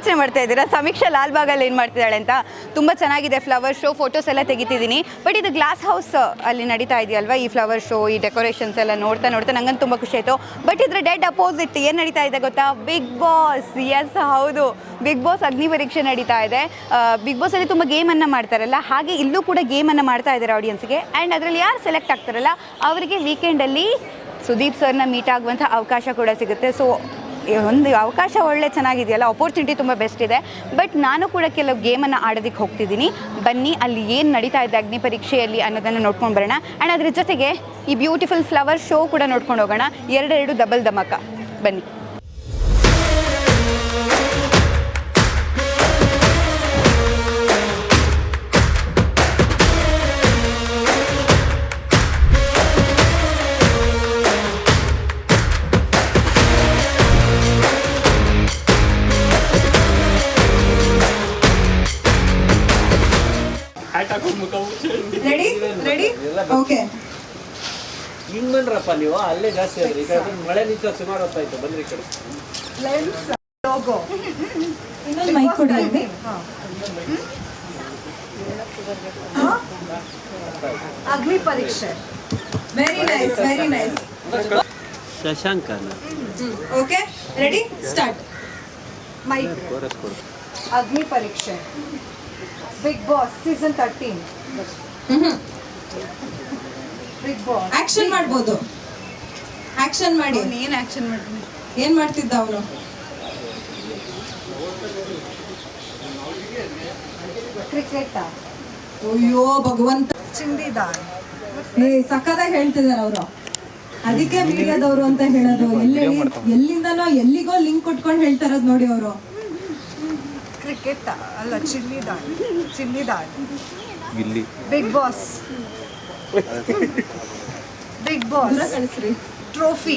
ಯೋಚನೆ ಮಾಡ್ತಾ ಇದ್ದೀರಾ ಸಮೀಕ್ಷಾ ಲಾಲ್ಬಾಗಲ್ಲಿ ಏನು ಮಾಡ್ತಿದ್ದಾಳೆ ಅಂತ. ತುಂಬ ಚೆನ್ನಾಗಿದೆ ಫ್ಲವರ್ ಶೋ, ಫೋಟೋಸ್ ಎಲ್ಲ ತೆಗಿತಿದ್ದೀನಿ. ಬಟ್ ಇದು ಗ್ಲಾಸ್ ಹೌಸ್ ಅಲ್ಲಿ ನಡೀತಾ ಇದೆಯಲ್ವಾ ಈ ಫ್ಲವರ್ ಶೋ, ಈ ಡೆಕೋರೇಷನ್ಸ್ ಎಲ್ಲ ನೋಡ್ತಾ ನಂಗಂತೂ ತುಂಬ ಖುಷಿ ಆಯಿತು. ಬಟ್ ಇದ್ರ ಡೆಡ್ ಅಪೋಸಿಟ್ ಏನು ನಡೀತಾ ಇದೆ ಗೊತ್ತಾ? Bigg Boss. ಎಸ್, ಹೌದು, ಬಿಗ್ ಬಾಸ್ ಅಗ್ನಿ ಪರೀಕ್ಷೆ ನಡೀತಾ ಇದೆ. ಬಿಗ್ ಬಾಸಲ್ಲಿ ತುಂಬ ಗೇಮನ್ನು ಮಾಡ್ತಾರಲ್ಲ, ಹಾಗೆ ಇಲ್ಲೂ ಕೂಡ ಗೇಮನ್ನು ಮಾಡ್ತಾ ಇದ್ದಾರೆ ಆಡಿಯನ್ಸ್ಗೆ. ಆ್ಯಂಡ್ ಅದರಲ್ಲಿ ಯಾರು ಸೆಲೆಕ್ಟ್ ಆಗ್ತಾರಲ್ಲ ಅವರಿಗೆ ವೀಕೆಂಡಲ್ಲಿ ಸುದೀಪ್ ಸರ್ನ ಮೀಟ್ ಆಗುವಂಥ ಅವಕಾಶ ಕೂಡ ಸಿಗುತ್ತೆ. ಸೊ ಒಂದು ಅವಕಾಶ ಒಳ್ಳೆ ಚೆನ್ನಾಗಿದೆಯಲ್ಲ, ಅಪೋರ್ಚುನಿಟಿ ತುಂಬ ಬೆಸ್ಟ್ ಇದೆ. ಬಟ್ ನಾನು ಕೂಡ ಕೆಲವು ಗೇಮನ್ನು ಆಡೋದಕ್ಕೆ ಹೋಗ್ತಿದ್ದೀನಿ. ಬನ್ನಿ ಅಲ್ಲಿ ಏನು ನಡೀತಾ ಇದೆ ಅಗ್ನಿ ಪರೀಕ್ಷೆಯಲ್ಲಿ ಅನ್ನೋದನ್ನು ನೋಡ್ಕೊಂಡು ಬರೋಣ. ಆ್ಯಂಡ್ ಅದ್ರ ಜೊತೆಗೆ ಈ ಬ್ಯೂಟಿಫುಲ್ ಫ್ಲವರ್ ಶೋ ಕೂಡ ನೋಡ್ಕೊಂಡು ಹೋಗೋಣ. ಎರಡೆರಡು ಡಬಲ್ ಧಮಾಕ. ಬನ್ನಿ. Ready okay. ಹಿಂಗ್ ಬಂದ್ರಪ್ಪ ನೀವು, ಅಲ್ಲೇ ಜಾಸ್ತಿ ಆದ್ರಿ. ಈ ಕಡೆ ಮಳೆ ನಿಂತ ಸುಮಾರು ಹೊತ್ತಾಯ್ತು. ಬಂದ್ರಿ ಈ ಕಡೆ. ಲೆನ್ಸ್ ಲೋಗೋ ಇನ್ನೊಂದು ಮೈಕ್ ಕೊಡಿ. ಅಗ್ನಿ ಪರೀಕ್ಷೆ. Very nice, very nice. Shashank. Okay, ready, start. Mic. ಅಗ್ನಿ ಪರೀಕ್ಷೆ, Bigg Boss season 13. Bigg Boss action ಮಾಡ್ಬೋದು. ಆಕ್ಷನ್ ಮಾಡಿ. ಏನು ಆಕ್ಷನ್ ಮಾಡ್ತೀನಿ? ಏನ್ ಮಾಡ್ತಿದ್ದ ಅವನು? ಕ್ರಿಕೆಟ್. ಅಯ್ಯೋ ಭಗವಂತ. ಚಿಂದಿದಾರ್. ಸಕ್ಕದಾಗಿ ಹೇಳ್ತಿದಾರೆ ಅವರು. ಅದಕ್ಕೆ ಮೀಡಿಯಾದವರು ಅಂತ ಹೇಳೋದು. ಎಲ್ಲಿಂದನೋ ಎಲ್ಲಿಗೋ ಲಿಂಕ್ ಕೊಟ್ಕೊಂಡು ಹೇಳ್ತಾ ಇರೋದು ನೋಡಿ ಅವರು. ಕ್ರಿಕೆಟ್ ಅಲ್ಲ, ಚಿನ್ನಿದಾರ್. Big boss. Big boss trophy.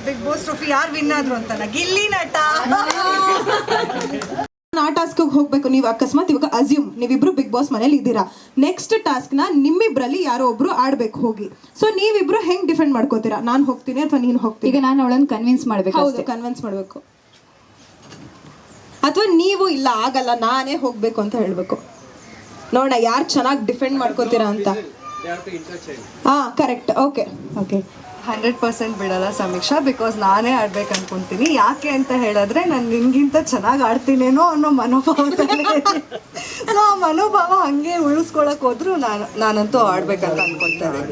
Big boss trophy ಯಾರು ವಿನ್ ಆದ್ರು ಅಂತನ? ಗಿಲ್ಲಿ ನಟ. ಆ ಟಾಸ್ಕ್ ಹೋಗ್ಬೇಕು. ನೀವು ಅಕಸ್ಮಾತ್ ಇವಾಗ ಅಸ್ಯೂಮ್ ನೀವಿಬ್ರು ಬಿಗ್ ಬಾಸ್ ಮನೇಲಿ ಇದ್ದೀರಾ. ನೆಕ್ಸ್ಟ್ ಟಾಸ್ಕ್ ನ ನಿಮ್ಮಿಬ್ರಲ್ಲಿ ಯಾರೋ ಒಬ್ರು ಆಡ್ಬೇಕು ಹೋಗಿ. ಸೊ ನೀವಿಬ್ರು ಹೆಂಗ್ ಡಿಫೆಂಡ್ ಮಾಡ್ಕೋತೀರಾ? ನಾನು ಹೋಗ್ತೀನಿ ಅಥವಾ ನೀನು ಹೋಗ್ತೀನಿ? ಈಗ ನಾನು ಅವಳನ್ನು ಕನ್ವಿನ್ಸ್ ಮಾಡ್ಬೇಕು. ಹೌದು, ಕನ್ವಿನ್ಸ್ ಮಾಡ್ಬೇಕು. ಅಥವಾ ನೀವು ಇಲ್ಲ ಆಗಲ್ಲ ನಾನೇ ಹೋಗ್ಬೇಕು ಅಂತ ಹೇಳ್ಬೇಕು. ನೋಡ ಯಾರು ಚೆನ್ನಾಗಿ ಡಿಫೆಂಡ್ ಮಾಡ್ಕೋತೀರಾ ಅಂತ. ಹಾ, ಕರೆಕ್ಟ್. Okay okay. 100% ಬಿಡಲ್ಲ ಸಮೀಕ್ಷಾ, ಬಿಕಾಸ್ ನಾನೇ ಆಡ್ಬೇಕು ಅನ್ಕೊಂತೀನಿ. ಯಾಕೆ ಅಂತ ಹೇಳಿದ್ರೆ ನಾನು ನಿನ್ಗಿಂತ ಚೆನ್ನಾಗಿ ಆಡ್ತೀನೇನೋ ಅನ್ನೋ ಮನೋಭಾವದಲ್ಲಿ. ಸೊ ಆ ಮನೋಭಾವ ಹಂಗೆ ಉಳಿಸ್ಕೊಳಕ್ ಹೋದ್ರು ನಾನಂತೂ ಆಡ್ಬೇಕಂತ ಅನ್ಕೊಳ್ತೇನೆ.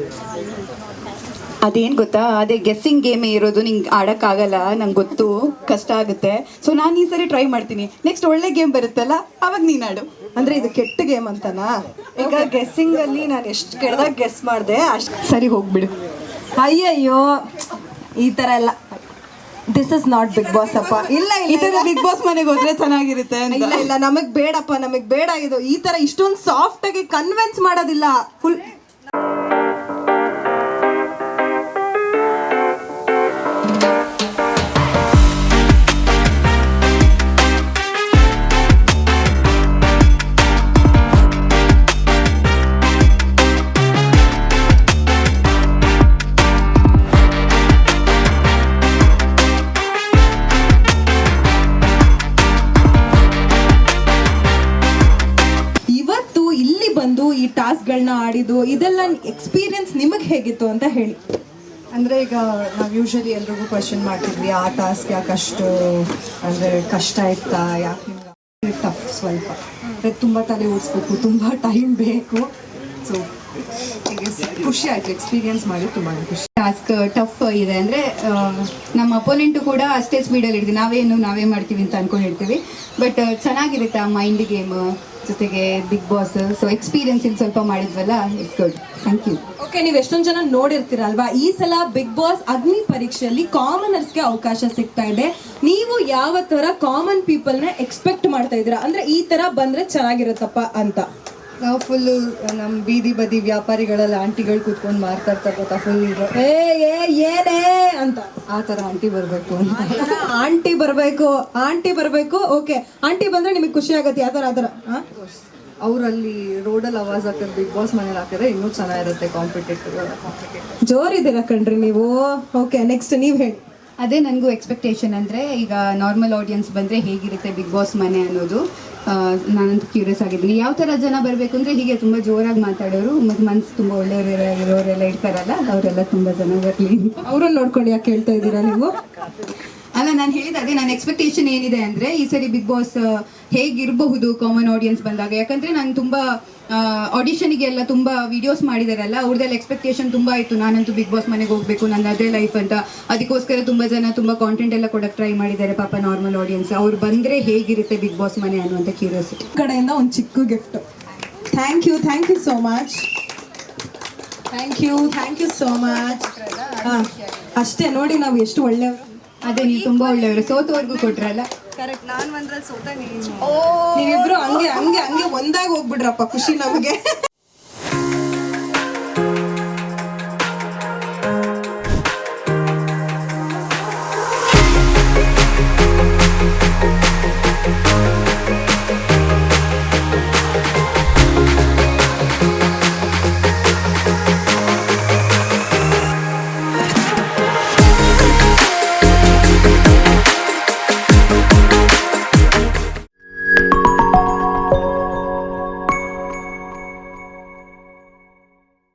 ಅದೇನು ಗೊತ್ತಾ, ಅದೇ ಗೆಸ್ಸಿಂಗ್ ಗೇಮೇ ಇರೋದು. ನಿಂಗೆ ಆಡೋಕ್ಕಾಗಲ್ಲ, ನಂಗೆ ಗೊತ್ತು, ಕಷ್ಟ ಆಗುತ್ತೆ. ಸೊ ನಾನು ಈ ಸರಿ ಟ್ರೈ ಮಾಡ್ತೀನಿ. ನೆಕ್ಸ್ಟ್ ಒಳ್ಳೆ ಗೇಮ್ ಬರುತ್ತಲ್ಲ ಅವಾಗ ನೀನು ಆಡು. ಅಂದ್ರೆ ಇದು ಕೆಟ್ಟ ಗೇಮ್ ಅಂತನಾ? ಈಗ ಗೆಸ್ಸಿಂಗ್ ಅಲ್ಲಿ ನಾನು ಎಷ್ಟು ಕೆಟ್ಟದಾಗ ಗೆಸ್ ಮಾಡಿದೆ ಅಷ್ಟು. ಸರಿ, ಹೋಗ್ಬಿಡು. ಅಯ್ಯಯ್ಯೋ, ಈ ತರ ಎಲ್ಲ. This is not Bigg Boss ಅಪ್ಪ. ಇಲ್ಲ ಈ ತರ ಬಿಗ್ ಬಾಸ್ ಮನೆಗೆ ಹೋದ್ರೆ ಚೆನ್ನಾಗಿರುತ್ತೆ. ಇಲ್ಲ ಇಲ್ಲ, ನಮಗ್ ಬೇಡಪ್ಪ, ನಮಗ್ ಬೇಡ ಇದು. ಈ ತರ ಇಷ್ಟೊಂದು ಸಾಫ್ಟ್ ಆಗಿ ಕನ್ವಿನ್ಸ್ ಮಾಡೋದಿಲ್ಲ. ಫುಲ್ ಈ ಟಾಸ್ಕ್ಗಳನ್ನ ಆಡಿದ್ದು ಇದೆಲ್ಲ ಎಕ್ಸ್ಪೀರಿಯನ್ಸ್ ನಿಮಗೆ ಹೇಗಿತ್ತು ಅಂತ ಹೇಳಿ. ಅಂದರೆ ಈಗ ನಾವು ಯೂಶಲಿ ಎಲ್ರಿಗೂ ಕ್ವಶನ್ ಮಾಡ್ತಿದ್ವಿ, ಆ ಟಾಸ್ಕ್ ಯಾಕಷ್ಟು ಅಂದರೆ ಕಷ್ಟ ಇತ್ತಾ, ಯಾಕೆ ನಿಮ್ಗೆ ಟಫ್ ಸ್ವಲ್ಪ, ತುಂಬ ತಲೆ ಓಡಿಸ್ಬೇಕು, ತುಂಬ ಟೈಮ್ ಬೇಕು. ಸೊ ಖುಷಿ ಆಯಿತು, ಎಕ್ಸ್ಪೀರಿಯನ್ಸ್ ಮಾಡಿ ತುಂಬ ಖುಷಿ. ಟಾಸ್ಕ್ ಟಫ್ ಇದೆ ಅಂದರೆ ನಮ್ಮ ಅಪೋನೆಂಟು ಕೂಡ ಅಷ್ಟೇ ಸ್ಪೀಡಲ್ಲಿ ಇರ್ತೀವಿ. ನಾವೇ ಮಾಡ್ತೀವಿ ಅಂತ ಅಂದ್ಕೊಂಡಿರ್ತೀವಿ. ಬಟ್ ಚೆನ್ನಾಗಿರುತ್ತೆ ಆ ಮೈಂಡ್ ಗೇಮ್ ಜೊತೆಗೆ ಬಿಗ್ ಬಾಸ್. ಸೊ ಎಕ್ಸ್ಪೀರಿಯನ್ಸ್ ಇಲ್ಲಿ ಸ್ವಲ್ಪ ಮಾಡಿದ್ವಲ್ಲ, it's good. Thank you. Okay, ನೀವು ಎಷ್ಟೊಂದು ಜನ ನೋಡಿರ್ತೀರಲ್ವಾ, ಈ ಸಲ ಬಿಗ್ ಬಾಸ್ ಅಗ್ನಿ ಪರೀಕ್ಷೆಯಲ್ಲಿ ಕಾಮನರ್ಸ್ಗೆ ಅವಕಾಶ ಸಿಗ್ತಾ ಇದೆ. ನೀವು ಯಾವ ತರ ಕಾಮನ್ ಪೀಪಲ್ನ ಎಕ್ಸ್ಪೆಕ್ಟ್ ಮಾಡ್ತಾ ಇದ್ದೀರಾ? ಅಂದ್ರೆ ಈ ತರ ಬಂದ್ರೆ ಚೆನ್ನಾಗಿರುತ್ತಪ್ಪ ಅಂತ. ನಾವು ಫುಲ್ಲು ನಮ್ಮ ಬೀದಿ ಬದಿ ವ್ಯಾಪಾರಿಗಳೆಲ್ಲ ಆಂಟಿಗಳು ಕೂತ್ಕೊಂಡು ಮಾರ್ತಾ ಇರ್ತಾರೆ ಗೊತ್ತಾ, ಫುಲ್ ಏನೇ ಅಂತ ಆ ಥರ ಆಂಟಿ ಬರಬೇಕು ಅಂತ. ಆಂಟಿ ಬರಬೇಕು. ಓಕೆ, ಆಂಟಿ ಬಂದ್ರೆ ನಿಮಗೆ ಖುಷಿ ಆಗತ್ತೆ. ಯಾವ ಥರ? ಆ ಥರ ಅವರಲ್ಲಿ ರೋಡಲ್ಲಿ ಆವಾಜ್ ಹಾಕಿದ್ರೆ, ಬಿಗ್ ಬಾಸ್ ಮನೇಲಿ ಹಾಕಿದ್ರೆ ಇನ್ನೂ ಚೆನ್ನಾಗಿರುತ್ತೆ. ಕಾಂಪಿಟೇಟಿವ್ ಜೋರಿದ್ದೀರಾ ಕಣ್ರಿ ನೀವು. ಓಕೆ, ನೆಕ್ಸ್ಟ್ ನೀವು ಹೇಳಿ. ಅದೇ ನನಗೂ ಎಕ್ಸ್ಪೆಕ್ಟೇಷನ್ ಅಂದರೆ ಈಗ ನಾರ್ಮಲ್ ಆಡಿಯನ್ಸ್ ಬಂದರೆ ಹೇಗಿರುತ್ತೆ ಬಿಗ್ ಬಾಸ್ ಮನೆ ಅನ್ನೋದು ನಾನಂತೂ ಕ್ಯೂರಿಯಸ್ ಆಗಿದ್ದೀನಿ. ಯಾವ ಥರ ಜನ ಬರಬೇಕು ಅಂದರೆ ಹೀಗೆ ತುಂಬ ಜೋರಾಗಿ ಮಾತಾಡೋರು ಮತ್ತು ಮನಸ್ಸು ತುಂಬ ಒಳ್ಳೆಯವರೆಲ್ಲ ಇರ್ತಾರಲ್ಲ ಅವರೆಲ್ಲ ತುಂಬ ಜನ ಬರಲಿ. ಅವ್ರನ್ನ ನೋಡ್ಕೊಂಡು ಯಾಕೆ ಹೇಳ್ತಾ ಇದ್ದೀರಾ ನೀವು? ಅಲ್ಲ, ನಾನು ಹೇಳಿದ ಅದೇ ನನ್ನ ಎಕ್ಸ್ಪೆಕ್ಟೇಷನ್ ಏನಿದೆ ಅಂದರೆ ಈ ಸರಿ ಬಿಗ್ ಬಾಸ್ ಹೇಗಿರಬಹುದು ಕಾಮನ್ ಆಡಿಯನ್ಸ್ ಬಂದಾಗ. ಯಾಕಂದರೆ ನಾನು ತುಂಬ ಆಡಿಷನಿಗೆ ಎಲ್ಲ ತುಂಬ ವಿಡಿಯೋಸ್ ಮಾಡಿದಾರಲ್ಲ, ಅವ್ರದ್ದೆಲ್ಲ ಎಕ್ಸ್ಪೆಕ್ಟೇಷನ್ ತುಂಬ ಇತ್ತು. ನಾನಂತೂ ಬಿಗ್ ಬಾಸ್ ಮನೆಗೆ ಹೋಗಬೇಕು, ನನ್ನ ಅದೇ ಲೈಫ್ ಅಂತ. ಅದಕ್ಕೋಸ್ಕರ ತುಂಬ ಜನ ತುಂಬ ಕಾಂಟೆಂಟ್ ಎಲ್ಲ ಕೊಡೋಕ್ಕೆ ಟ್ರೈ ಮಾಡಿದ್ದಾರೆ ಪಾಪ ನಾರ್ಮಲ್ ಆಡಿಯನ್ಸ್. ಅವ್ರು ಬಂದರೆ ಹೇಗಿರುತ್ತೆ ಬಿಗ್ ಬಾಸ್ ಮನೆ ಅನ್ನುವಂಥ ಕ್ಯೂರಿಯಾಸಿಟಿ ಕಡೆಯಿಂದ ಒಂದು ಚಿಕ್ಕ gift. Thank you so much. Thank you so much. ಅಷ್ಟೇ ನೋಡಿ, ನಾವು ಎಷ್ಟು ಒಳ್ಳೆಯವರು. ಅದೇ, ನೀವು ತುಂಬ ಒಳ್ಳೆಯವರು. ಸೋತವರೆಗೂ ಕೊಟ್ರಲ್ಲ. ಕರೆಕ್ಟ್, ನಾನು ಒಂದ್ರಲ್ಲಿ ಸೋತ ನೀವಿಬ್ರು ಹಂಗೆ ಒಂದಾಗಿ ಹೋಗ್ಬಿಡ್ರಪ್ಪ, ಖುಷಿ ನಮಗೆ.